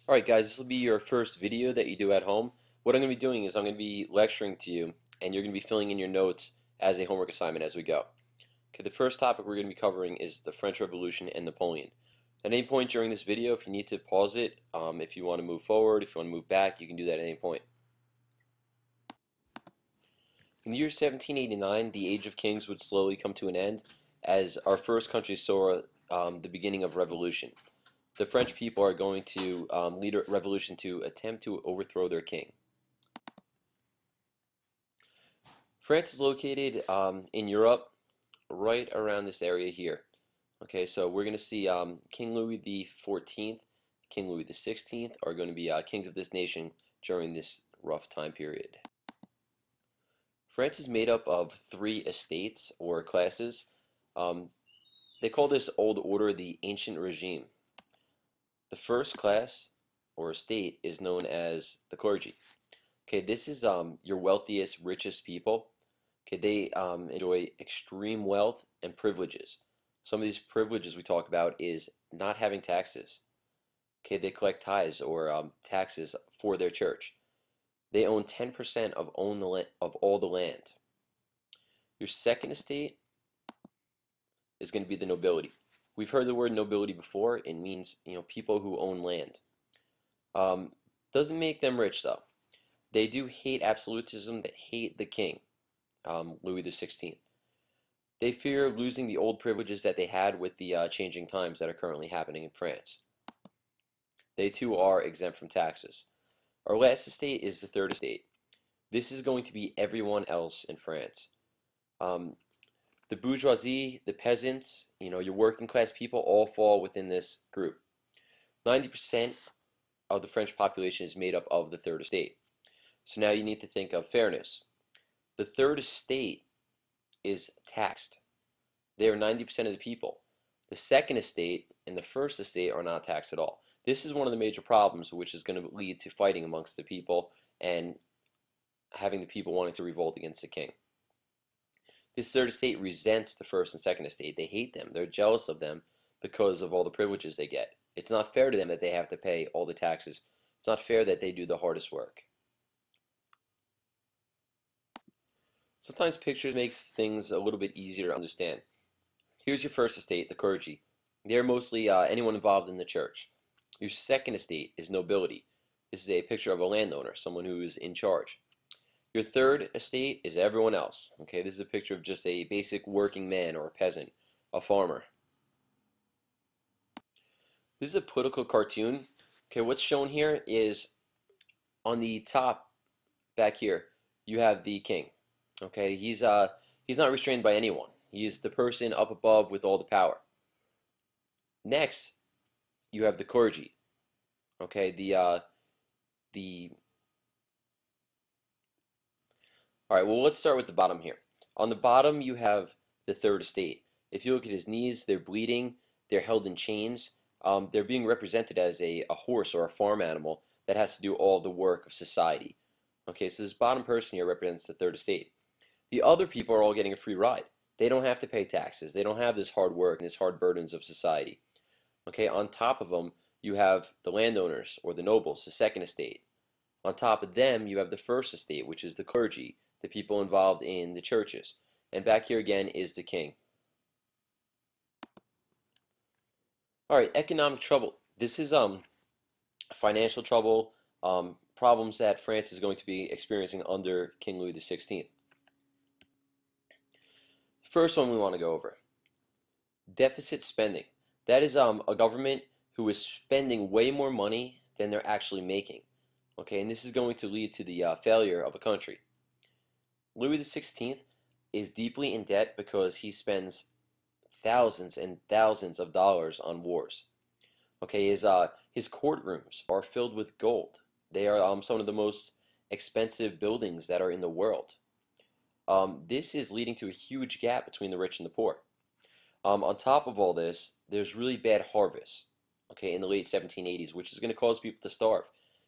Alright guys, this will be your first video that you do at home. What I'm going to be doing is I'm going to be lecturing to you and you're going to be filling in your notes as a homework assignment as we go. Okay, the first topic we're going to be covering is the French Revolution and Napoleon. At any point during this video, if you need to pause it, if you want to move forward, if you want to move back, you can do that at any point. In the year 1789, the Age of Kings would slowly come to an end as our first country saw the beginning of revolution. The French people are going to lead a revolution to attempt to overthrow their king. France is located in Europe, right around this area here. Okay, so we're going to see King Louis the 14th, King Louis the 16th are going to be kings of this nation during this rough time period. France is made up of 3 estates or classes. They call this old order the ancient regime. The first class or estate is known as the clergy. Okay, this is your wealthiest, richest people. Okay, they enjoy extreme wealth and privileges. Some of these privileges we talk about is not having taxes. Okay, they collect tithes or taxes for their church. They own 10% of all the land. Your second estate is going to be the nobility. We've heard the word nobility before. It means people who own land. Doesn't make them rich though. They do hate absolutism. They hate the king, Louis the 16th. They fear losing the old privileges that they had with the changing times that are currently happening in France. They too are exempt from taxes. Our last estate is the third estate. This is going to be everyone else in France. The bourgeoisie, the peasants, your working class people all fall within this group. 90% of the French population is made up of the third estate. So now you need to think of fairness. The third estate is taxed. They are 90% of the people. The second estate and the first estate are not taxed at all. This is one of the major problems, which is going to lead to fighting amongst the people and having the people wanting to revolt against the king. This third estate resents the first and second estate. They hate them. They're jealous of them because of all the privileges they get. It's not fair to them that they have to pay all the taxes. It's not fair that they do the hardest work. Sometimes pictures make things a little bit easier to understand. Here's your first estate, the clergy. They're mostly anyone involved in the church. Your second estate is nobility. This is a picture of a landowner, someone who is in charge. Your third estate is everyone else. Okay, this is a picture of just a basic working man or a peasant, a farmer. This is a political cartoon. Okay, what's shown here is on the top back here, you have the king. Okay, he's not restrained by anyone. He's the person up above with all the power. Next, you have the clergy. Okay, all right, well, let's start with the bottom here. On the bottom, you have the third estate. If you look at his knees, they're bleeding, they're held in chains. They're being represented as a horse or a farm animal that has to do all the work of society. Okay, so this bottom person here represents the third estate. The other people are all getting a free ride. They don't have to pay taxes. They don't have this hard work and this hard burdens of society. Okay, on top of them, you have the landowners or the nobles, the second estate. On top of them, you have the first estate, which is the clergy, the people involved in the churches. And back here again is the king. All right, economic trouble. This is financial trouble, problems that France is going to be experiencing under King Louis the 16th. First one we want to go over. Deficit spending. That is a government who is spending way more money than they're actually making. Okay, and this is going to lead to the failure of a country. Louis the 16th is deeply in debt because he spends thousands and thousands of dollars on wars. Okay, his courtrooms are filled with gold. They are some of the most expensive buildings that are in the world. This is leading to a huge gap between the rich and the poor. On top of all this, there's really bad harvests, okay, in the late 1780s, which is going to cause people to starve.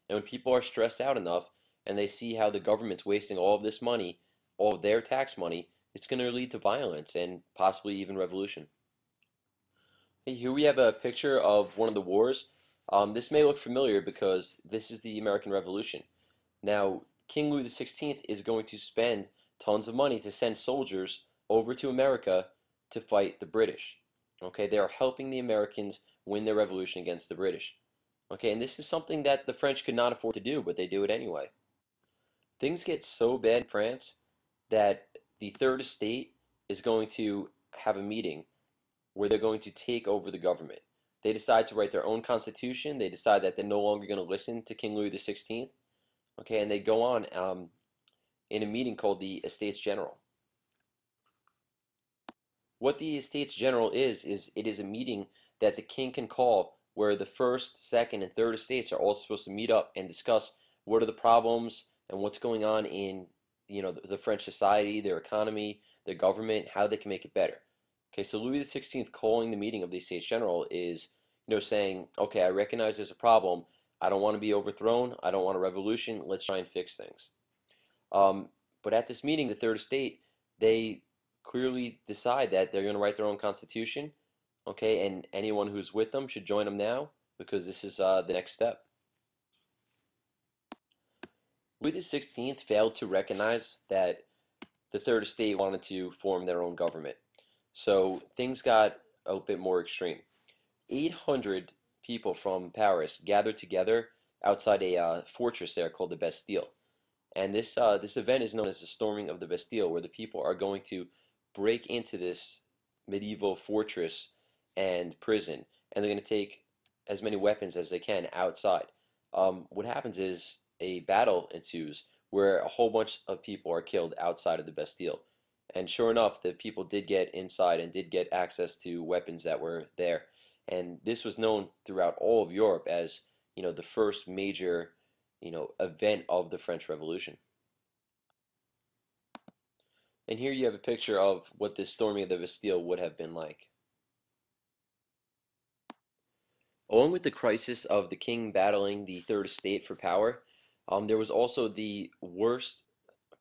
And when people are stressed out enough and they see how the government's wasting all of this money, all of their tax money, it's going to lead to violence and possibly even revolution. Hey, here we have a picture of one of the wars. This may look familiar because this is the American Revolution. Now, King Louis XVI is going to spend tons of money to send soldiers over to America to fight the British. Okay, they are helping the Americans win their revolution against the British. Okay, and this is something that the French could not afford to do, but they do it anyway. Things get so bad in France that the third estate is going to have a meeting where they're going to take over the government. They decide to write their own constitution. They decide that they're no longer going to listen to King Louis XVI. Okay, and they go on in a meeting called the Estates General. What the Estates General is it is a meeting that the king can call where the first, second, and third estates are all supposed to meet up and discuss what are the problems and what's going on in the French society, their economy, their government, how they can make it better. Okay, so Louis XVI calling the meeting of the Estates General is saying, okay, I recognize there's a problem. I don't want to be overthrown. I don't want a revolution. Let's try and fix things. Um, but at this meeting, the Third Estate, they clearly decide that they're going to write their own constitution, okay, and anyone who's with them should join them now because this is the next step. Louis XVI failed to recognize that the Third Estate wanted to form their own government, so things got a bit more extreme. 800 people from Paris gathered together outside a fortress there called the Bastille. And this event is known as the storming of the Bastille, where the people are going to break into this medieval fortress and prison, and they're going to take as many weapons as they can outside. What happens is a battle ensues where a whole bunch of people are killed outside of the Bastille. And sure enough, the people did get inside and did get access to weapons that were there. And this was known throughout all of Europe as, the first major, event of the French Revolution. And here you have a picture of what this storming of the Bastille would have been like. Along with the crisis of the king battling the Third Estate for power, there was also the worst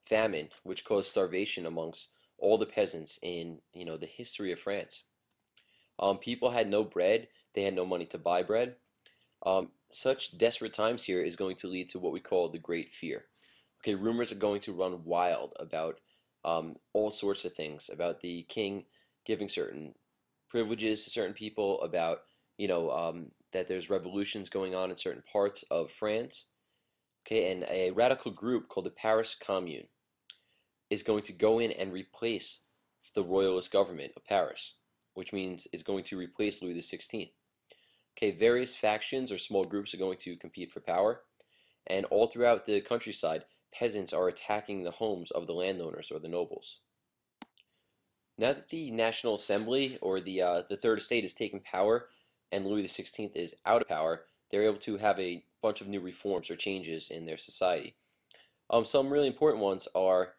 famine, which caused starvation amongst all the peasants in the history of France. People had no bread; they had no money to buy bread. Such desperate times here is going to lead to what we call the Great Fear. Okay, rumors are going to run wild about all sorts of things, about the king giving certain privileges to certain people, about that there's revolutions going on in certain parts of France. Okay, and a radical group called the Paris Commune is going to go in and replace the royalist government of Paris, which means it's going to replace Louis XVI. Okay, various factions or small groups are going to compete for power, and all throughout the countryside, peasants are attacking the homes of the landowners or the nobles. Now that the National Assembly or the Third Estate is taking power and Louis XVI is out of power, they're able to have a bunch of new reforms or changes in their society. Some really important ones are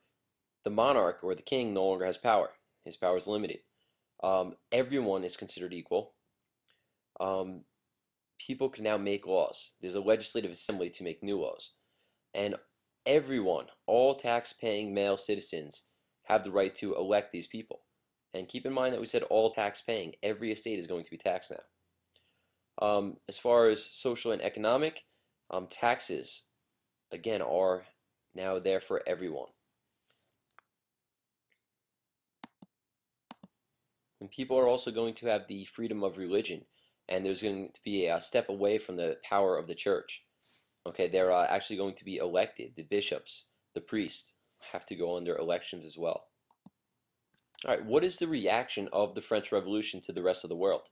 the monarch or the king no longer has power. His power is limited. Everyone is considered equal. Um, People can now make laws. There's a legislative assembly to make new laws. And everyone, all tax-paying male citizens, have the right to elect these people. And keep in mind that we said all tax-paying. Every estate is going to be taxed now. As far as social and economic, taxes, again, are now there for everyone. And people are also going to have the freedom of religion, and there's going to be a step away from the power of the church. Okay, they're actually going to be elected. The bishops, the priests have to go under elections as well. All right, what is the reaction of the French Revolution to the rest of the world?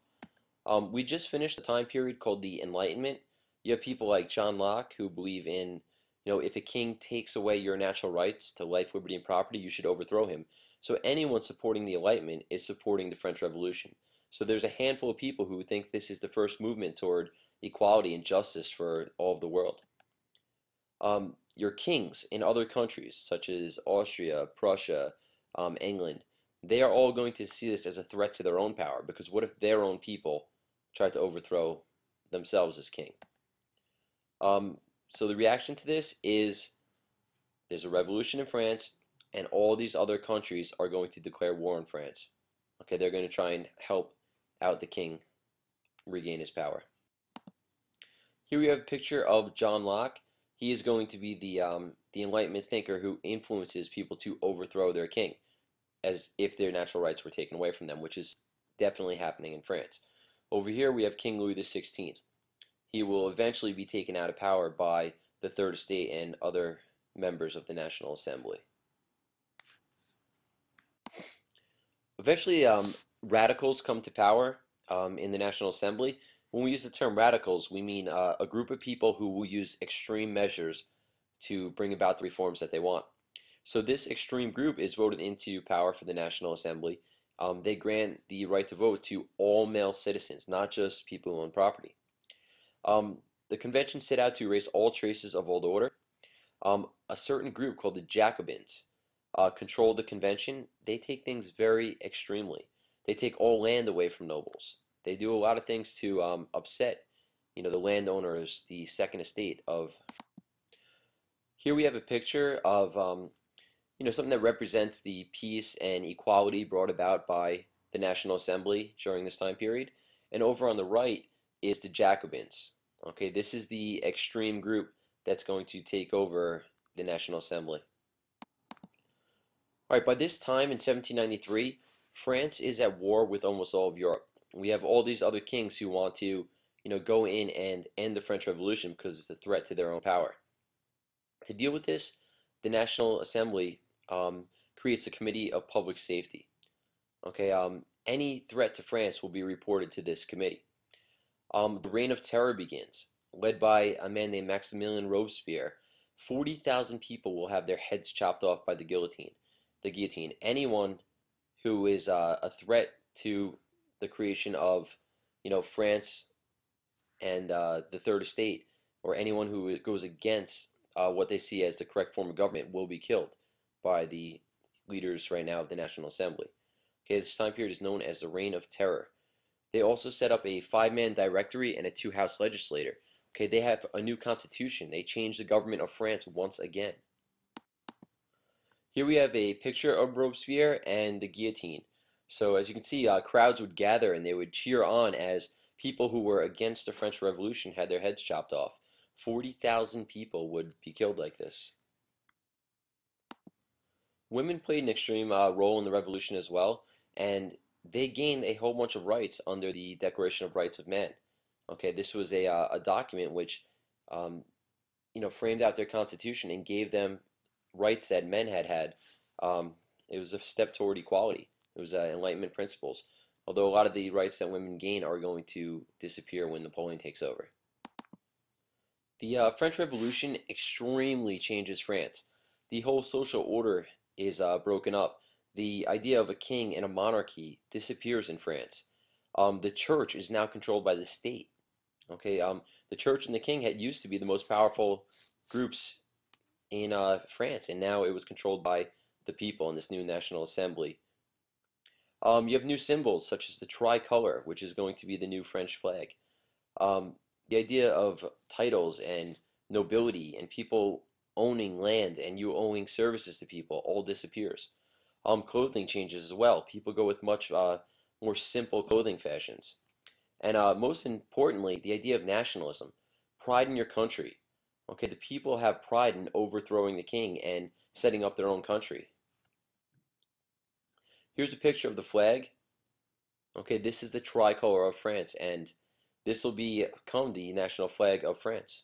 We just finished a time period called the Enlightenment. You have people like John Locke who believe in, if a king takes away your natural rights to life, liberty, and property, you should overthrow him. So anyone supporting the Enlightenment is supporting the French Revolution. So there's a handful of people who think this is the first movement toward equality and justice for all of the world. Your kings in other countries, such as Austria, Prussia, England, they are all going to see this as a threat to their own power, because what if their own people try to overthrow themselves as king? So the reaction to this is there's a revolution in France, and all these other countries are going to declare war on France. Okay, they're going to try and help out the king regain his power. Here we have a picture of John Locke. He is going to be the Enlightenment thinker who influences people to overthrow their king, as if their natural rights were taken away from them, which is definitely happening in France. Over here we have King Louis XVI. He will eventually be taken out of power by the Third Estate and other members of the National Assembly. Eventually, radicals come to power in the National Assembly. When we use the term radicals, we mean a group of people who will use extreme measures to bring about the reforms that they want. So this extreme group is voted into power for the National Assembly. They grant the right to vote to all male citizens, not just people who own property. The convention set out to erase all traces of old order. A certain group called the Jacobins control the convention. They take things very extremely. They take all land away from nobles. They do a lot of things to upset, the landowners, the second estate of. Here we have a picture of, something that represents the peace and equality brought about by the National Assembly during this time period. And over on the right is the Jacobins. Okay, this is the extreme group that's going to take over the National Assembly. All right, by this time in 1793, France is at war with almost all of Europe. We have all these other kings who want to, go in and end the French Revolution because it's a threat to their own power. To deal with this, the National Assembly creates a Committee of Public Safety. Okay, any threat to France will be reported to this committee. The Reign of Terror begins, led by a man named Maximilien Robespierre. 40,000 people will have their heads chopped off by the guillotine. Anyone who is a threat to the creation of, France and the Third Estate, or anyone who goes against what they see as the correct form of government, will be killed by the leaders right now of the National Assembly. Okay, this time period is known as the Reign of Terror. They also set up a 5-man directory and a 2-house legislature. Okay, they have a new constitution. They changed the government of France once again. Here we have a picture of Robespierre and the guillotine. So as you can see, crowds would gather and they would cheer on as people who were against the French Revolution had their heads chopped off. 40,000 people would be killed like this. Women played an extreme role in the revolution as well, and they gained a whole bunch of rights under the Declaration of Rights of Man. Okay, this was a document which, framed out their constitution and gave them rights that men had had. It was a step toward equality. It was Enlightenment principles. Although a lot of the rights that women gain are going to disappear when Napoleon takes over. The French Revolution extremely changes France. The whole social order is broken up. The idea of a king and a monarchy disappears in France. The church is now controlled by the state. Okay, the church and the king had used to be the most powerful groups in France, and now it was controlled by the people in this new National Assembly. You have new symbols such as the tricolor, which is going to be the new French flag. The idea of titles and nobility and people owning land and you owing services to people all disappears. Clothing changes as well. People go with much more simple clothing fashions. And most importantly, the idea of nationalism, pride in your country. Okay, the people have pride in overthrowing the king and setting up their own country. Here's a picture of the flag. Okay, this is the tricolor of France, and this will become the national flag of France.